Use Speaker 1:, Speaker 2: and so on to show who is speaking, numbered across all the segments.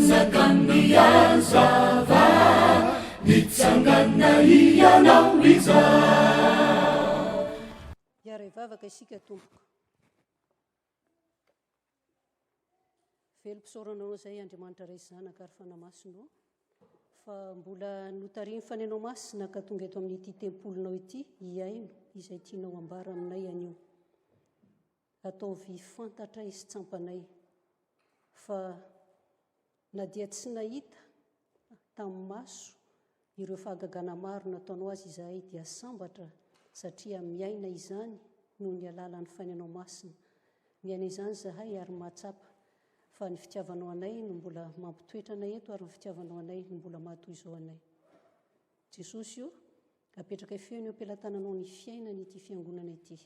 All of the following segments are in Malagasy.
Speaker 1: sakamiazava mitsangana ianao iza
Speaker 2: iara ivavaka isika tompoko velom-pisaoranao izay andriamanitra ray zanaka ary fanamasinao fa mbola notariny fanenao masina ka tonga eto amin'ity tempolonao ity iaino izay tianao ambara aminay anio ataovy fantatra izy tsampanay fa na dia tsy nahita tamin'ny maso ireo fahagagana maro nataonao azy izahay dia sambatra satria miaina izany noho ny alalan'ny fanenao masina miaina izany zahay ary mahatsapa fa ny fitiavanao anay no mbola mampitoetra anay eto ary ny fitiavanao anay no mbola mahatoy izao anay Jesosy io apetraka feo ny ampelantananao ny fiainany ity fiangonana ity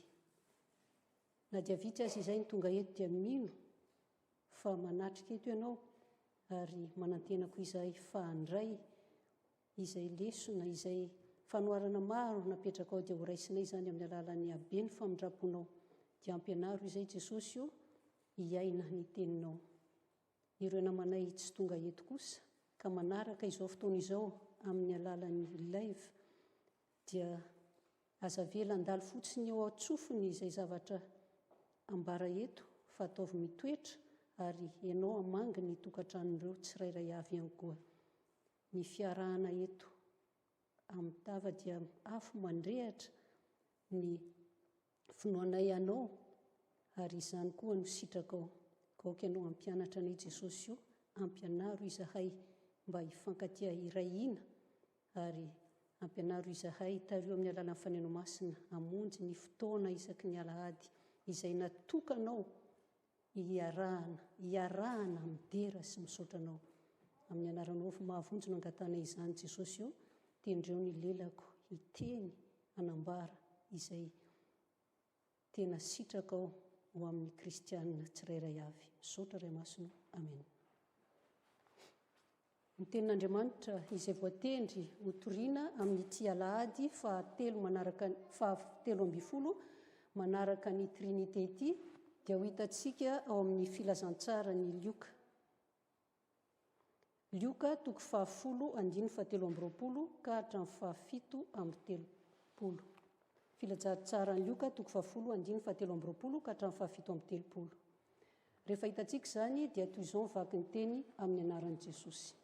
Speaker 2: na dia vitsy azy izay ny tonga eto dia mino fa manatrika eto ianao ary manantenako izay fahandray izay lesona izay fanoharana maro napetraka ao dia ho raisinay izany amin'ny alalan'ny abeny famindraponao dia ampianaro izay Jesosy io hiaina ny teninao ireo namanay tsy tonga eto kosa ka manaraka izao fotoana izao amin'ny alalan'ny live dia aza vela andalo fotsiny eo an-tsofiny izay zavatra ambara eto fa ataovy mitoetra ary ianao amangy ny tokantranon'ireo tsirairay avy ihany koa ny fiarahana eto amin'ny tava dia afo mandrehatra ny finoanay anao ary izany koa no sitrakao kaoka ianao ampianatra anay Jesosy io ampianaro izahay mba hifankatia irahina ary ampianaro izahay tario amin'ny alalan'ny fanenao masina hamonjy ny fotoana isaky ny alahady izay natokanao hiarahana midera sy misaotranao amin'ny anaranao mahavonjy no angatanay izany Jesosy io tendreo ny lelako hiteny anambara izay tena sitrakao ho amin'ny kristianina tsirairay avy misaotra ray masino amen ny tenin'Andriamanitra izay voatendry hotoriana amin'ity alahady fahatelo ambin'ny folo manaraka ny trinité ity dia ho hitantsika ao amin'ny filazantsara ny Lioka toko 10:1-20 ka hatramin'ny 7:30 filazantsara ny Lioka toko 10:1-20 ka hatramin'ny 7:30 rehefa hitantsika izany dia toy izao mivaky ny teny amin'ny anaran'i Jesosy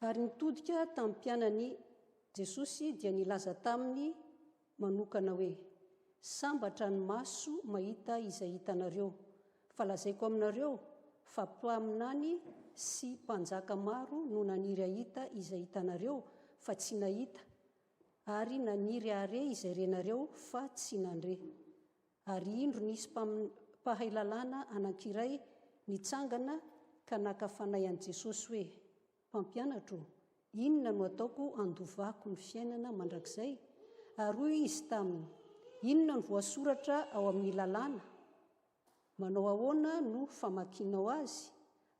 Speaker 2: ary nitodika tamin'ny mpianany Jesosy dia nilaza taminy manokana hoe sambatra ny maso mahita izay hitanareo fa lazaiko aminareo fa mpaminany sy mpanjaka maro no naniry ahita izay hitanareo fa tsy nahita ary naniry hare izay renareo fa tsy nandre ary indro nisy mpahay lalàna anankiray nitsangana ka nakafanay an'i Jesosy hoe mpampianatro inona no ataoko andovako ny fiainana mandrakizay ary hoy izy taminy inona no voasoratra ao amin'ny lalàna manao ahoana no famakianao azy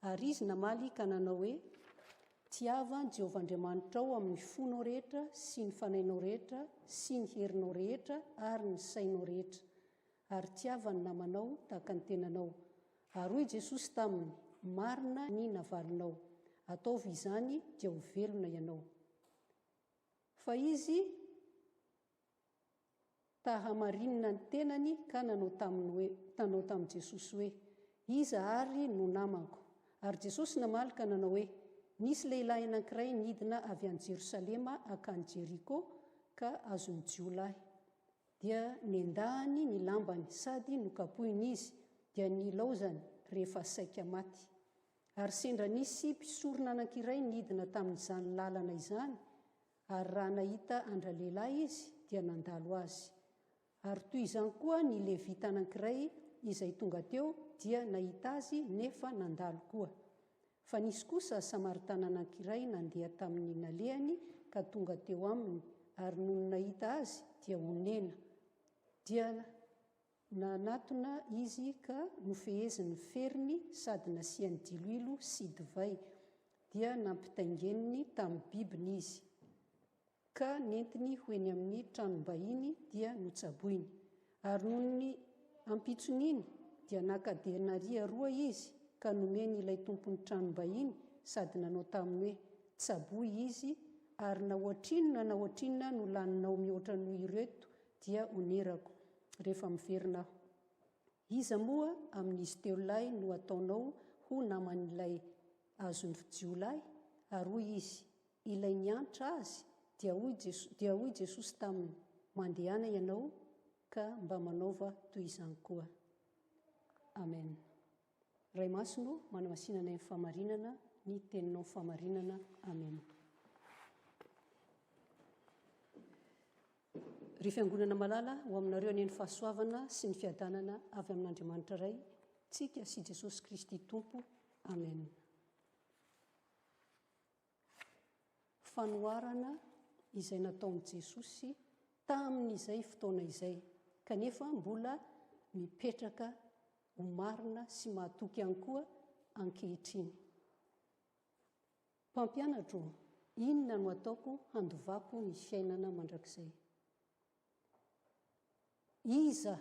Speaker 2: ary izy namaly ka nanao hoe tiava ny Jehovahandriamanitra ao amin'ny fonao rehetra sy ny fanainao rehetra sy ny herinao rehetra ary ny sainao rehetra ary tiava ny namanao tahaka ny tenanao ary hoy Jesosy taminy marina ny navalinao ataovy izany dia ho velona ianao fa izy tahamarinina ny tenany ka nanao tamin'i Jesosy hoe iza ary no namako ary Jesosy namaly ka nanao hoe nisy lehilahy anankiray nidina avy any Jerosalema akany Jeriko ka azony jiolahy dia nendahany ny lambany sady nokapohiny izy dia nilaozany rehefa saika maty ary sendra nisy mpisorona anankiray nidina tamin'izany lalana izany ary raha nahita andra-lehilahy izy dia nandalo azy ary toy izany koa ny levita anankiray izay tonga teo dia nahita azy nefa nandalo koa fa nisy kosa samaritana anankiray nandeha tamin'ny nalehany ka tonga teo aminy ary noho ny nahita azy dia honena dia nanatona izy ka nofeheziny feriny sady nasiany diloilo sy divay dia nampitaingeniny tamin'ny bibiny izy ka nentiny hoeny amin'ny tranom-bahiny dia notsaboiny ary noho ny ampitsony iny dia nakadenaria roa izy ka nomeny ilay tompony tranom-bahiny sady nanao taminy hoe tsaboy izy ary nahoatrinona no laninao mihoatra noho ireto dia onerako rehefa miverina aho. Iza moa amin'izy teo lahy no ataonao ho naman'ilay azony jiolahy ary hoy izy ilay niantra azy dia hoy Jesosy taminy mandehana ianao ka mba manaova toy izany koa. Amen. Ray masino manamasinana ny famarinana ny teninao famarinana. Amen. Ry fiangonana malala ho aminareo any ny fahasoavana sy ny fiadanana avy amin'Andriamanitra ray tsika sy Jesosy Kristy Tompo. Amen. Fanoharana izay nataon'i Jesosy tamin'izay fotoana izay kanefa mbola mipetraka ho marina sy mahatoky ihany koa ankehitriny. Mpampianatro, inona no ataoko handovako ny fiainana mandrakizay? Iza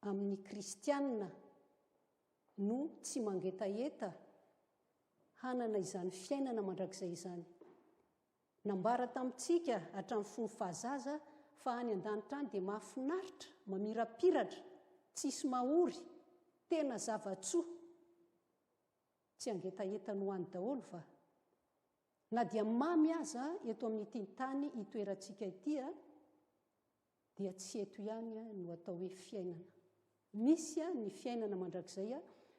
Speaker 2: amin'ny kristianina no tsy mangetaeta hanana izany fiainana mandrakizay izany? Nambara tamintsika hatramin'ny fony fahazaza fa any an-danitra any dia mahafinaritra, mamirapiratra, tsisy mahory, tena zavatsoa, tsy angetaeta no any daholo fa na dia mamy aza eto amin'ity tany itoerantsika ity dia tsy eto ihany no atao hoe fiainana. Misy ny fiainana mandrakizay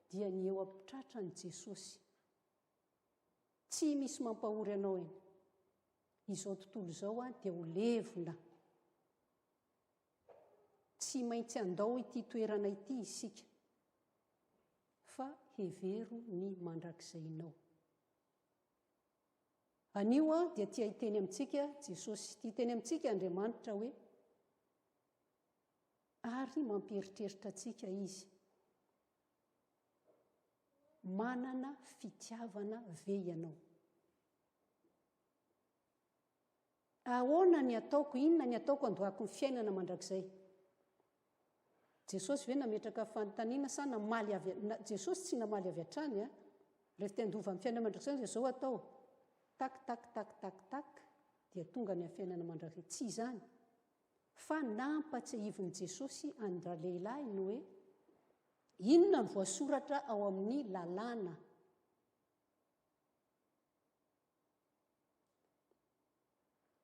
Speaker 2: dia ny eo ampitratra ny Jesosy. Tsy misy mampahory anao eny. Izao tontolo izao dia ho levona. Tsy maintsy andao ity toerana ity isika fa hevero ny mandrakizainao. Anio dia tia hiteny amintsika Jesosy, tia hiteny amintsika Andriamanitra hoe ary mampieritreritra antsika izy. Manana fitiavana ve ianao? Ahoana ny ataoko, inona ny ataoko andohako ny fiainana mandrakizay? Jesosy ve nametraka fanontaniana sa namaly avy Jesosy tsy namaly avy hatrany rehefa te handova amin'ny fiainana mandrakizay dia izao atao tak dia tonga ny fiainana mandrakizay. Tsy izany. Fa nampatsiahivon'i Jesosy an-dralehilahy no hoe inona ny voasoratra ao amin'ny lalàna.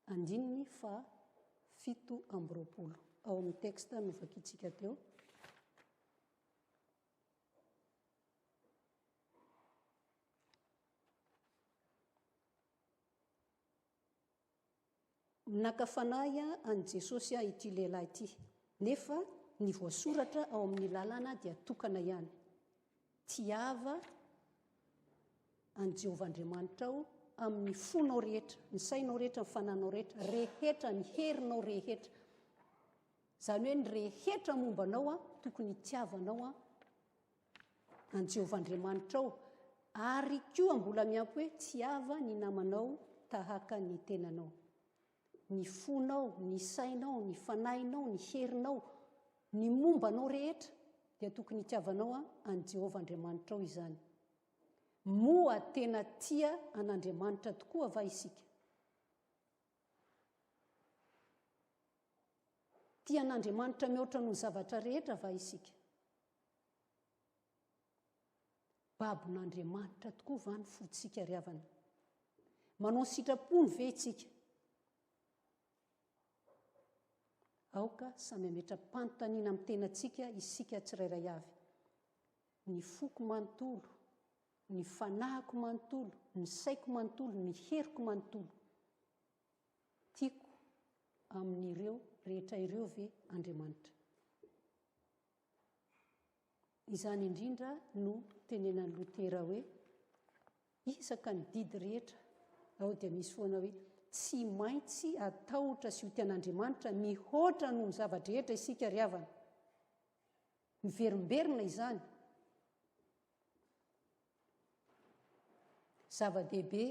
Speaker 2: Andininy fa 7:20 ao amin'ny teksta novakitsika teo. Nakafanay an Jesosy ity lehilahy ity, nefa ny voasoratra ao amin'ny lalàna dia tokana ihany. Tiava an Jehovahandriamanitra ao amin'ny fonao rehetra, ny sainao rehetra, ny fananao rehetra, ny herinao rehetra. Izany hoe ny rehetra mombanao tokony tiavanao an Jehovahandriamanitra ao, ary koa mbola miampy hoe tiava ny namanao tahaka ny tenanao. Ny fonao, ny sainao, ny fanahinao, ny herinao, ny mombanao rehetra dia tokony tiavanao an Jehovahandriamanitra ao izany. Moa tena tia an'Andriamanitra tokoa va isika? Tia an'Andriamanitra mihoatra noho ny zavatra rehetra va isika? Babon'Andriamanitra tokoa va ny fotsika ry havana? Manao sitrapony ve isika? Aoka samy ametra-panontaniana amin'ny tenantsika isika tsirairay avy. Ny foko manontolo, ny fanahiko manontolo, ny saiko manontolo, ny heriko manontolo. Tiako amin'ireo rehetra ireo ve Andriamanitra? Izany indrindra no tenenan'ny Lotera hoe isaka ny didy rehetra ao dia misy foana hoe tsy maintsy atahotra sy ho tian'Andriamanitra mihoatra noho ny zavatra rehetra isika ry havana. Miverimberina izany. Zava-dehibe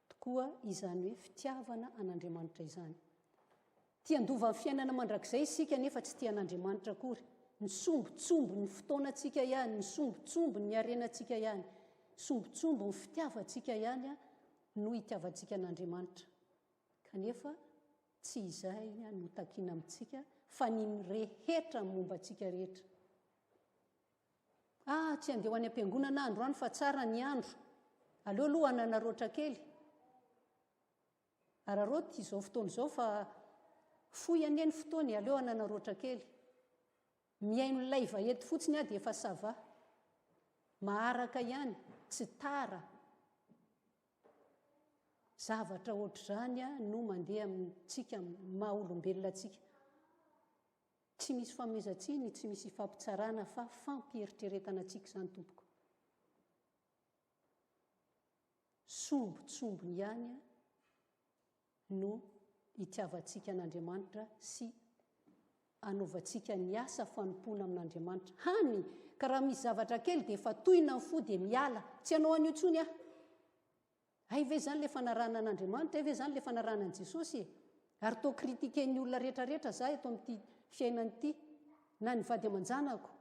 Speaker 2: tokoa izany hoe fitiavana an'Andriamanitra izany. Tia handova ny fiainana mandrakizay isika nefa tsy tian'Andriamanitra akory. ny sombotsombo ny fotoanantsika ihany, ny sombotsombo ny arenantsika ihany, sombotsombo ny fitiavantsika ihany a no hitiavantsika an'Andriamanitra. Kanefa tsy izay no takiana amintsika fa ny rehetra momba antsika rehetra. Tsy andeha ho any am-piangonana androany fa tsara ny andro, aleo aloha ananaroatra kely. Araroty izao fotoana izao fa foy anie ny fotoany, aleo ananaroatra kely. Miaino laiva eto fotsiny dia efa sava. Maharaka ihany, tsy tara. Zavatra ohatr'izany no mandeha amintsika, maha olombelona atsika. Tsy misy famezatsiny, tsy misy fampitsarana fa fampieritreretana atsika izany tompoko. Sombotsombony ihany no hitiavantsika an'Andriamanitra sy anaovantsika ny asa fanompoana amin'Andriamanitra. Hany, ka raha misy zavatra kely dia efa tohina ny fo dia miala. Tsy hanao an'io intsony aho. Ay ve zany le fanarahana an'Andriamanitra, ay ve zany le fanarahana an'i Jesosy? Ary toa kritikain'ny olona rehetrarehetra za eto amin'ity fiainana ity, na ny vady aman-janako,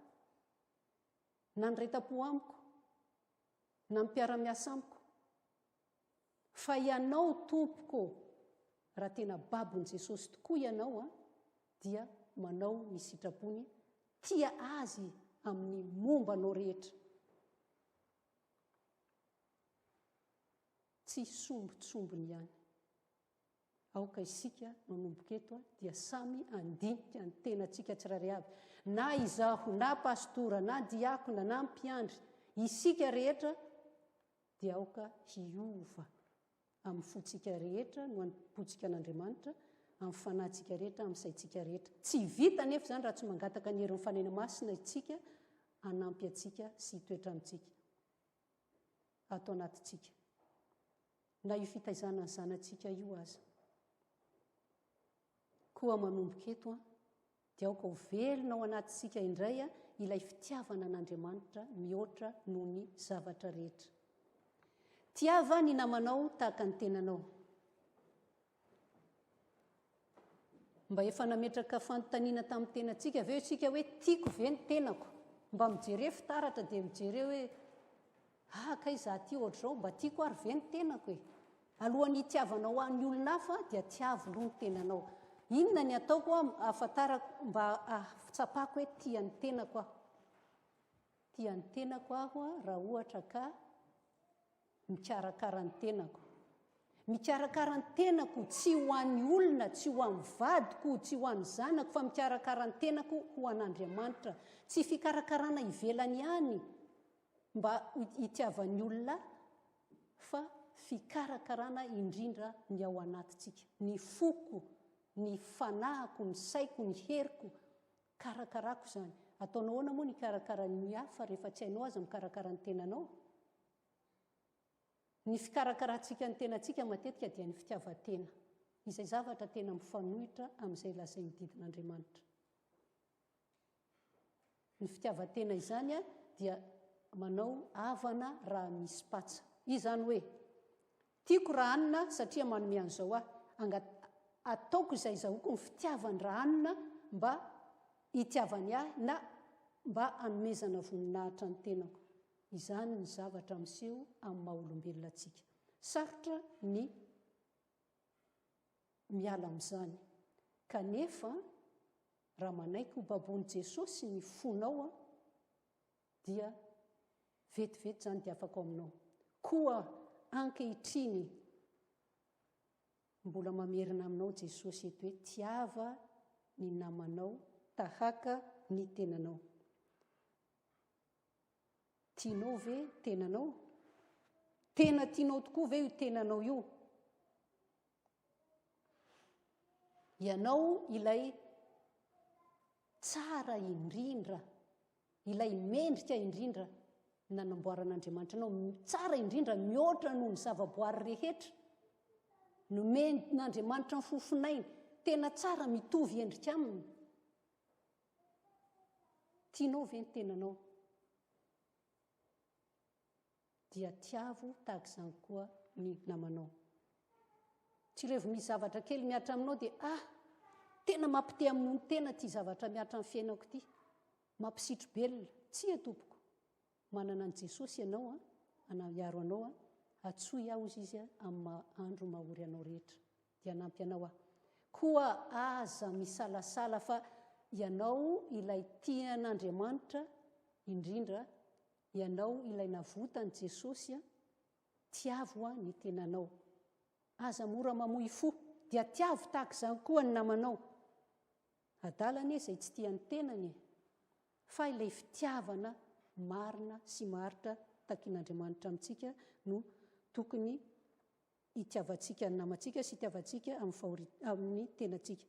Speaker 2: na ny reta-po amiko, na ny mpiara-miasa amiko. Fa ianao tompoko, raha tena babon'i Jesosy tokoa ianao dia manao ny sitrapony, tia azy amin'ny mombanao rehetra. Tsy sombotsombony ihany. Aoka isika manomboka eto dia samy andinika ny tenantsika tsirairay avy. Na izaho, na pastora, na diakona, na mpiandry, isika rehetra dia aoka hiova amin'ny fontsika rehetra no anim-potsika an'Andriamanitra, amin'ny fanahintsika rehetra, amin'ny saintsika rehetra. Tsy vita nefa izany raha tsy mangataka ny herin'ny fanaina masina itsika hanampy antsika sy hitoetra amintsika ato anatintsika. Na io fitaizana ny zanantsika io aza. Koa manomboka eto dia aoka ho velona ao anatintsika indray ilay fitiavana an'Andriamanitra mihoatra noho ny zavatra rehetra. Tiava ny namanao tahaka ny tenanao. Mba efa nametraka fanontaniana tamin'ny tenantsika ve isika hoe tiako ve ny tenako? Mba mijereo fitaratra dia mijereo hoe kay za ty ohatr'izao, mba tiako ary ve ny tenako e? Alohan'ny hitiavanao an'ny olona hafa dia tiavo aloha ny tenanao. Inona ny ataoko ahafantarako mba ahatsapako hoe tia ny tenako aho? Tia ny tenako aho raha ohatra ka mikarakara ny tenako. Mikarakara ny tenako tsy ho an'ny olona, tsy ho an'ny vadiko, tsy ho an'ny zanako, fa mikarakara ny tenako ho an'Andriamanitra. Tsy fikarakarana ivelany ihany mba hitiavan'ny olona, fa fikarakarana indrindra ny ao anatintsika. Ny foko, ny fanahiko, ny saiko, ny heriko, karakarako izany. Ataonao ahoana moa ny karakara ny hafa rehefa tsy hainao aza mikarakara ny tenanao? Ny fikarakarantsika ny tenantsika matetika dia ny fitiavan-tena. Izay zavatra tena mifanohitra amin'izay lazainy didin'Andriamanitra. Ny fitiavan-tena izany dia manao havana raha misy patsa. Izany hoe, tiako raha hanina satria manome an'izao ataoko izay zahoko ny fitiavany raha hanina mba hitiavany ahy na mba hanomezana voninahitra ny tenako. Izany ny zavatra miseho amin'ny maha olombelona atsika. Sarotra ny miala amin'izany. Kanefa raha manaiky ho baboan'i Jesosy ny fonao dia vetivety izany dia afaka aminao. Koa ankehitriny mbola mamerina aminao Jesosy eto hoe tiava ny namanao tahaka ny tenanao. Tianao ve tenanao? Tena tianao tokoa ve io tenanao io? Ianao ilay tsara indrindra, ilay mendrika indrindra nanamboaran'Andriamanitra anao, tsara indrindra mihoatra noho ny zavaboary rehetra, nomen'Andriamanitra ny fofinainy, tena tsara mitovy endrika aminy. Tianao ve ny tenanao? Dia tiavo tahaka izany koa ny namanao. Tsy revo misy zavatra kely miatra aminao dia tena mampite amin'ny tena ty zavatra miatra amin'ny fiainako ty. mampisitro belona tsy a tompoko manana an' jesosy ianao anahiaro anao atsoy aho izy izy amin'ny andro mahory anao rehetra dia anampy anao koa aza misalasala fa ianao ilay tian'Andriamanitra indrindra ianao ilay navotany Jesosy tiavo ny tenanao aza mora mamoy fo dia tiavo tahaka izany koa ny namanao adalany izay tsy tian'ny tenany fa ilay fitiavana marina sy maritra takian'Andriamanitra amintsika no tokony hitiavantsika ny namantsika sy hitiavantsika amin'ny tenantsika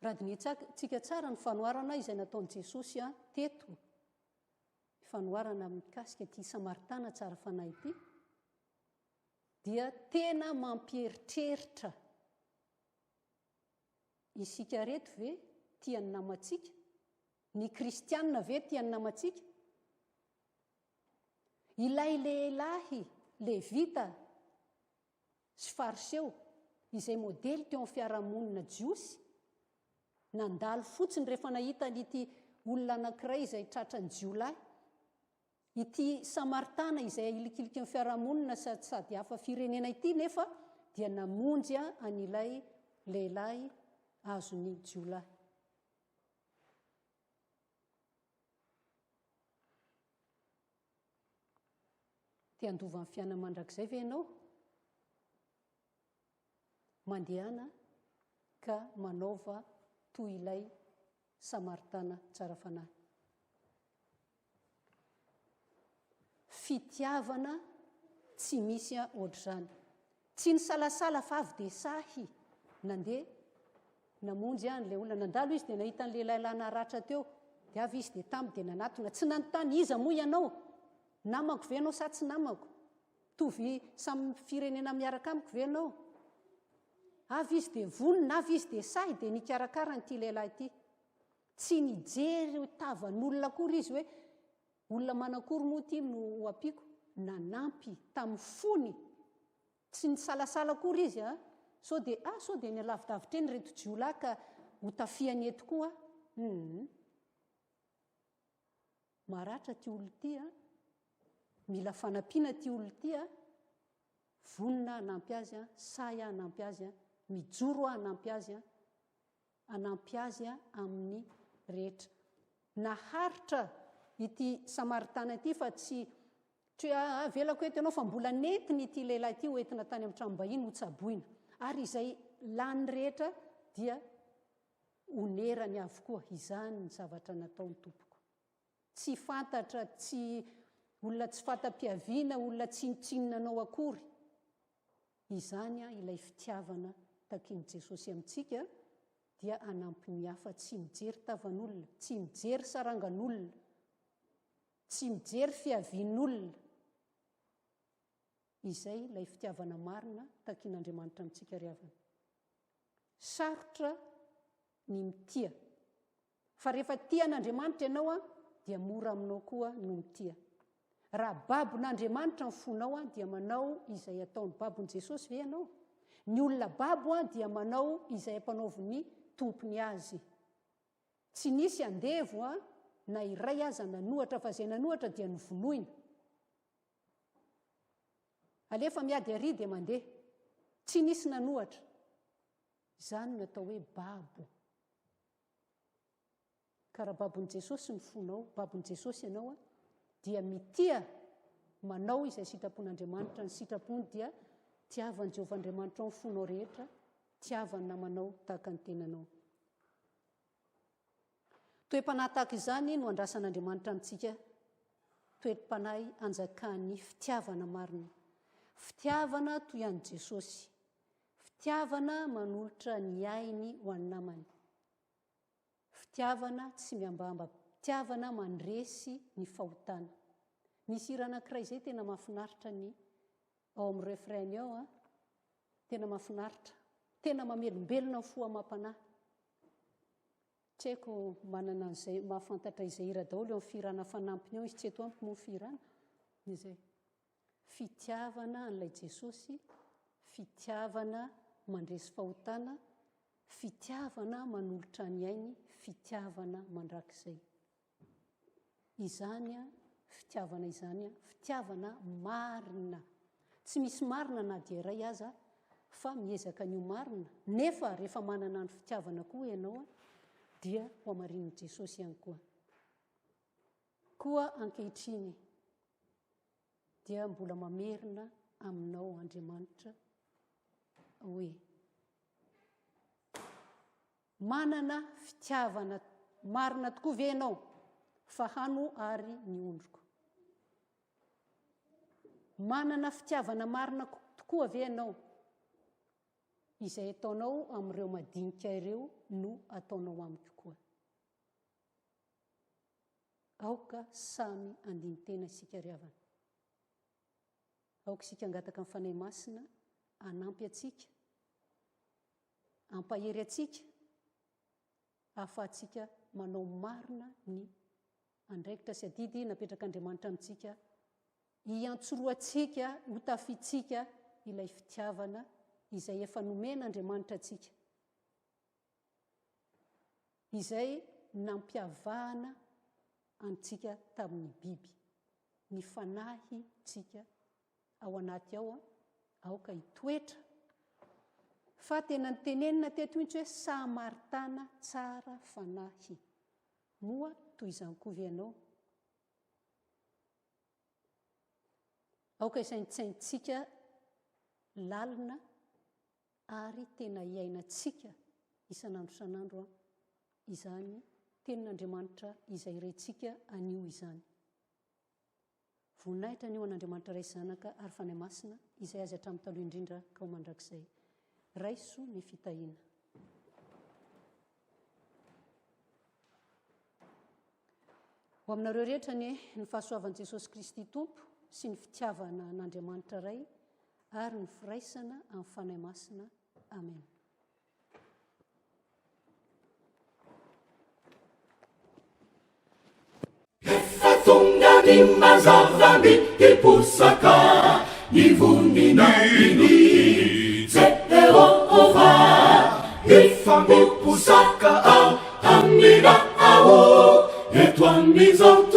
Speaker 2: raha dinitsika tsara ny fanoharana izay nataon'i Jesosy teto fanoharana mikasika ty samaritana tsara fanahy ity dia tena mampieritreritra isika reto ve tian'ny namantsika ny kristianina ve tian'ny namantsika ilay lehilahy levita sy fariseo izay modely teo amin'ny fiarahamonina jiosy nandalo fotsiny rehefa nahitany ity olona anankiray izay tratrany jiolahy ity samaritana izay ilikiliky amin'ny fiarahamonina sady hafa firenena ity nefa dia namonjy an'ilay lehilahy azony jiolahy te handova amin'ny fiainana mandrakizay ve ianao mandehana ka manaova toy ilay samaritana tsara fanahy fitiavana tsy misy ohatr'izany tsy ny salasala fa avy dia sahy nandeha namonjy n'ilay olona nandalo izy dia nahita n'ilay lehilahy naratra teo dia avy izy dia tamy dia nanatona tsy nanontany iza moa ianao namako ve ianao sa tsy namako tovy samy firenena miaraka amiko ve ianao avy izy dia vonona avy izy dia sahy dia nikarakara n'ity lehilahy ity tsy nijery tavan'olona akory izy hoe olona manakory moa ty no ampiko nanampy tamin'ny fony tsy ny salasala akory izy sao dia ny alavidavitra eny reto jiolahy ka ho tafiany eto koa maratra ty olo ty mila fanampiana ty olo ty vonona hanampy azy say hanampy azy mijoro hanampy azy hanampy azy amin'ny rehetra naharitra ity samaritana ity fa tsy velako eto ianao fa mbola netiny ity lehilahy ity ho entina tany amin'ny tranom-bahiny ho tsaboina ary izay lany rehetra dia onerany avokoa izany ny zavatra nataony tompoko tsy fantatra tsy olona tsy fatam-piaviana olona tsinotsinonanao akory izany ilay fitiavana takian'i Jesosy amintsika dia hanampy ny hafa tsy mijery tavan'olona tsy mijery sarangan'olona tsy mijery fiavian'olona izay ilay fitiavana marina takian'Andriamanitra amintsika ry havana sarotra ny mitia fa rehefa tian'Andriamanitra ianao dia mora aminao koa no mitia raha babon'Andriamanitra ny fonao dia manao izay ataony babon'i Jesosy ve ianao ny olona babo dia manao izay ampanaoviny tompony azy tsy nisy andevo na iray aza nanohatra fa izay nanohatra dia novonoina alefa miady ary dia mandeha tsy nisy nanohatra izany no atao hoe babo ka raha babon'i Jesosy ny fonao babon'i Jesosy ianao dia mitia manao izay sitrapon'Andriamanitra ny sitrapony dia tiavan'i Jehovah Andriamanitra ao ny fonao rehetra tiavany namanao tahaka ny tenanao toe-panahy tahaka izany no andrasan'Andriamanitra amintsika toe-panahy anjakany fitiavana marina fitiavana toy an'i Jesosy fitiavana manolotra ny ainy ho any namany fitiavana tsy miambamba fitiavana mandresy ny fahotana misy hira anankiray izay tena mahafinaritra ny ao amin'ny refrainy ao tena mahafinaritra tena mamelombelona ny fo amam-panahy tsy haiko manana an'izay mahafantatra izay hira daholo eo amin'ny firana fanampiny ao izy tsy eto ampy moa ny firana izay fitiavana an'ilay Jesosy fitiavana mandresy fahotana fitiavana manolotra ny ainy fitiavana mandrakizay. Izany a fitiavana izany a fitiavana marina. Tsy misy marina na dia iray aza fa miezaka nio marina. Nefa rehefa manana ny fitiavana koa ianao a dia ho amarin'i Jesosy ihany koa. Koa ankehitriny dia mbola mamerina aminao Andriamanitra hoe manana fitiavana marina tokoa ve ianao fa hano ary ny ondroko. Manana fitiavana marina tokoa ve ianao izay ataonao amin'ireo madinika ireo no ataonao amiko koa. Aoka samy andiny tena isika ry havana. Aoka isika angataka amin'ny fanahy masina anampy atsika, ampahery atsika, ahafahantsika manao marina ny andraikitra sy adidy napetrak'Andriamanitra amintsika, hiantsoroantsika, ho tafitsika ilay fitiavana izay efa nomena Andriamanitra atsika, izay nampiavahana antsika tamin'ny biby, ny fanahy tsika ao anaty ao a, aoka hitoetra fa tena nytenenina teto mihitsy hoe samaritana tsara fanahy. Moa toy izany koa ve ianao? Aoka isaintsaintsika lalina ary tena hiainantsika isan'andro isan'andro izany tenin'Andriamanitra izay rentsika anio izany. Voninahitra anio an'Andriamanitra ray zanaka ary fanahy masina izay azy hatramin'ny taloha indrindra ka ho mandrakizay. Raiso ny fitahiana. Ho aminareo rehetra ny fahasoavan'i Jesosy Kristy Tompo sy ny fitiavana an'Andriamanitra ray ary ny firaisana amin'ny fanahy masina. Amen.
Speaker 1: Efa tonga ny mazava ny hiposaka ny voninahiny Jehova. Efa miposaka ao amina ao eto amin'izao